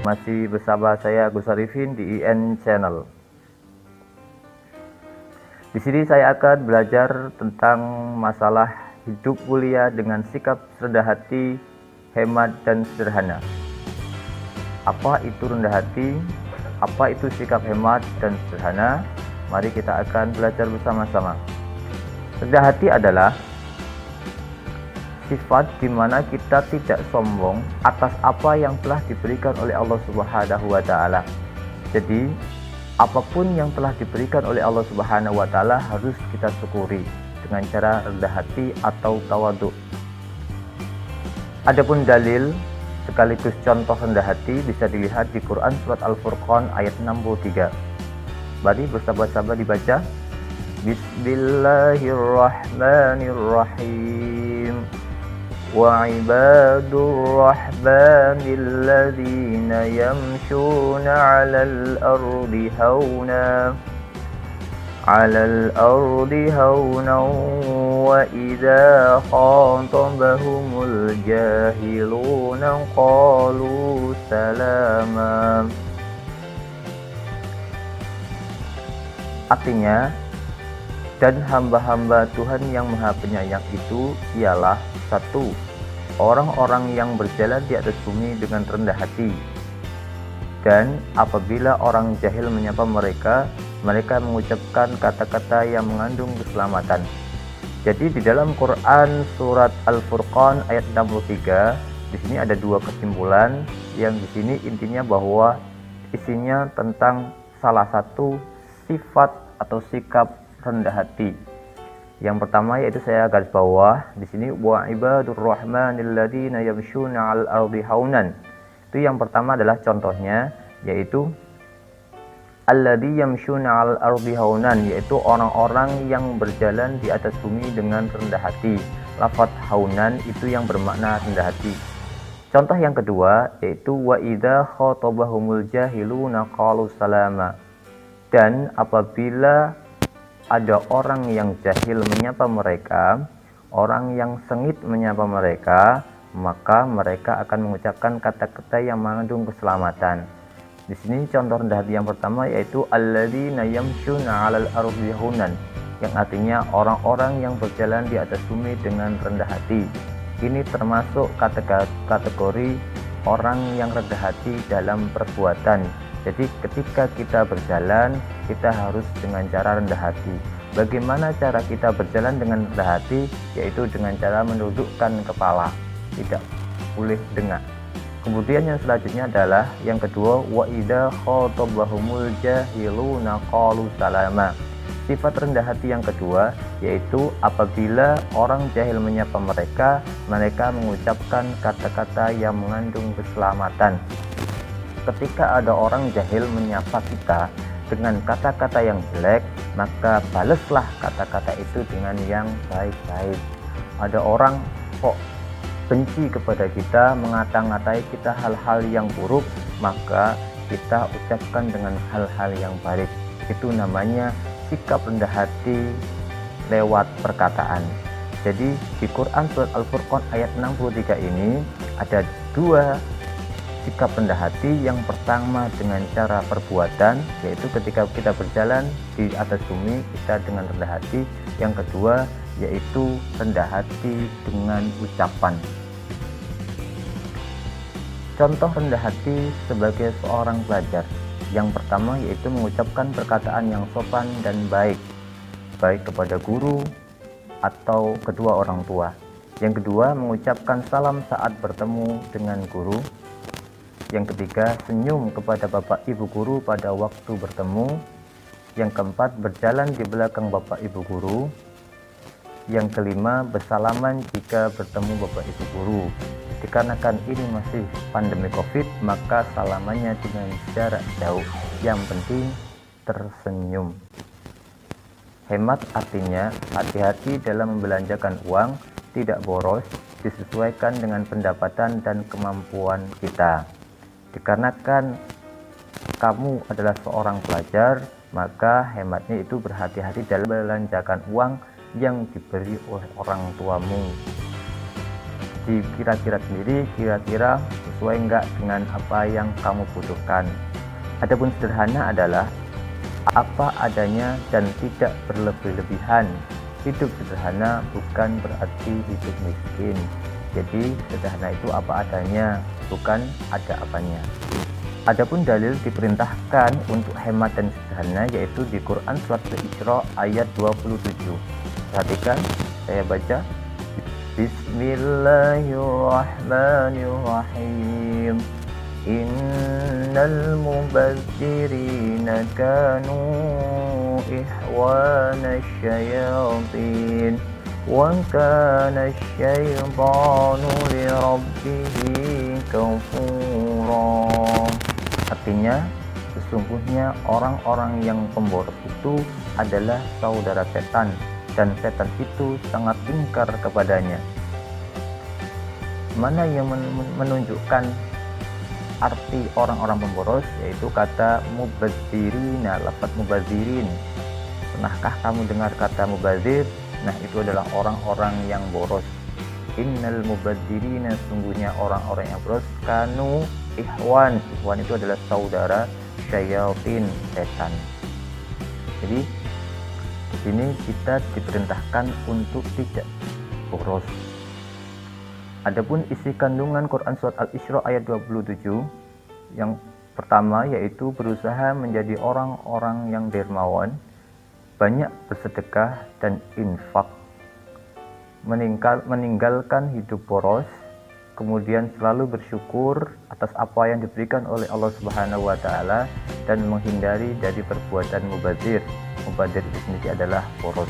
Masih bersama saya Gus Arifin di IN Channel. Di sini saya akan belajar tentang masalah hidup mulia dengan sikap rendah hati, hemat dan sederhana. Apa itu rendah hati? Apa itu sikap hemat dan sederhana? Mari kita akan belajar bersama-sama. Rendah hati adalah sifat di mana kita tidak sombong atas apa yang telah diberikan oleh Allah Subhanahu wa taala. Jadi, apapun yang telah diberikan oleh Allah Subhanahu wa taala harus kita syukuri dengan cara rendah hati atau tawadhu. Adapun dalil sekaligus contoh rendah hati bisa dilihat di Quran surat Al-Furqan ayat 63. Mari bersama-sama dibaca. Bismillahirrahmanirrahim. Wa ibadur rahmanil ladzina yamshuna 'alal ardi hauna wa idza khatabahumul jahiluna qalu salama. Artinya, dan hamba-hamba Tuhan yang Maha Penyayang itu ialah satu, orang-orang yang berjalan di atas bumi dengan rendah hati. Dan apabila orang jahil menyapa mereka, mereka mengucapkan kata-kata yang mengandung keselamatan. Jadi di dalam Quran surat Al-Furqan ayat 63, di sini ada dua kesimpulan yang di sini intinya bahwa isinya tentang salah satu sifat atau sikap rendah hati. Yang pertama yaitu saya garis bawah di sini wa ibadur rahmanil ladzina yamshuna 'alal ardi haunan. Itu yang pertama adalah contohnya yaitu alladzi yamshuna 'alal ardi haunan, yaitu orang-orang yang berjalan di atas bumi dengan rendah hati. Lafaz haunan itu yang bermakna rendah hati. Contoh yang kedua yaitu wa idza khatabahumul jahiluna qalu salama. Dan apabila ada orang yang jahil menyapa mereka, orang yang sengit menyapa mereka, maka mereka akan mengucapkan kata-kata yang mengandung keselamatan. Di sini contoh rendah hati yang pertama yaitu alladzina yamshuna 'alal ardi haunan, yang artinya orang-orang yang berjalan di atas bumi dengan rendah hati. Ini termasuk kategori orang yang rendah hati dalam perbuatan. Jadi ketika kita berjalan, kita harus dengan cara rendah hati. Bagaimana cara kita berjalan dengan rendah hati? Yaitu dengan cara menundukkan kepala, tidak boleh dengar. Kemudian yang selanjutnya adalah yang kedua, wa idza khatabahumul jahiluna qalu salama. Sifat rendah hati yang kedua yaitu apabila orang jahil menyapa mereka, mereka mengucapkan kata-kata yang mengandung keselamatan. Ketika ada orang jahil menyapa kita dengan kata-kata yang jelek, maka balaslah kata-kata itu dengan yang baik-baik. Ada orang kok benci kepada kita, ngata-ngatai kita hal-hal yang buruk, maka kita ucapkan dengan hal-hal yang baik. Itu namanya sikap rendah hati lewat perkataan. Jadi di Quran surat Al-Furqan ayat 63 ini ada dua sikap rendah hati. Yang pertama dengan cara perbuatan, yaitu ketika kita berjalan di atas bumi kita dengan rendah hati. Yang kedua yaitu rendah hati dengan ucapan. Contoh rendah hati sebagai seorang pelajar. Yang pertama yaitu mengucapkan perkataan yang sopan dan baik, baik kepada guru atau kedua orang tua. Yang kedua, mengucapkan salam saat bertemu dengan guru. Yang ketiga, senyum kepada bapak ibu guru pada waktu bertemu. Yang keempat, berjalan di belakang bapak ibu guru. Yang kelima, bersalaman jika bertemu bapak ibu guru. Dikarenakan ini masih pandemi COVID, maka salamannya dengan jarak jauh. Yang penting tersenyum. Hemat artinya hati-hati dalam membelanjakan uang, tidak boros, disesuaikan dengan pendapatan dan kemampuan kita. Dikarenakan kamu adalah seorang pelajar, maka hematnya itu berhati-hati dalam membelanjakan uang yang diberi oleh orang tuamu. dikira-kira sendiri, kira-kira sesuai enggak dengan apa yang kamu butuhkan. Adapun sederhana adalah apa adanya dan tidak berlebih-lebihan. Hidup sederhana bukan berarti hidup miskin. Jadi sederhana itu apa adanya, bukan ada apanya. Adapun dalil diperintahkan untuk hemat dan sederhana yaitu di Quran surat Al-Isra ayat 27. Perhatikan, saya baca. Bismillahirrahmanirrahim. Innal mubazzirina kanu ikhwana syayatin wa kana syaitanu lirabbihi kafura. Artinya, sesungguhnya orang-orang yang pemboros itu adalah saudara setan, dan setan itu sangat ingkar kepadanya. Mana yang menunjukkan arti orang-orang pemboros, yaitu kata mubazzirina, lafaz mubazirin. Pernahkah kamu dengar kata mubazir? Nah, itu adalah orang-orang yang boros. Innal mubazzirina, sungguhnya orang-orang yang boros, kanu ikhwan itu adalah saudara syayatin, setan. Jadi di sini kita diperintahkan untuk tidak boros. Adapun isi kandungan Quran surat Al-Isra ayat 27, yang pertama yaitu berusaha menjadi orang-orang yang dermawan, banyak bersedekah dan infak, meninggalkan hidup boros, kemudian selalu bersyukur atas apa yang diberikan oleh Allah Subhanahu wa taala dan menghindari dari perbuatan mubazir. Mubazir itu sendiri adalah boros.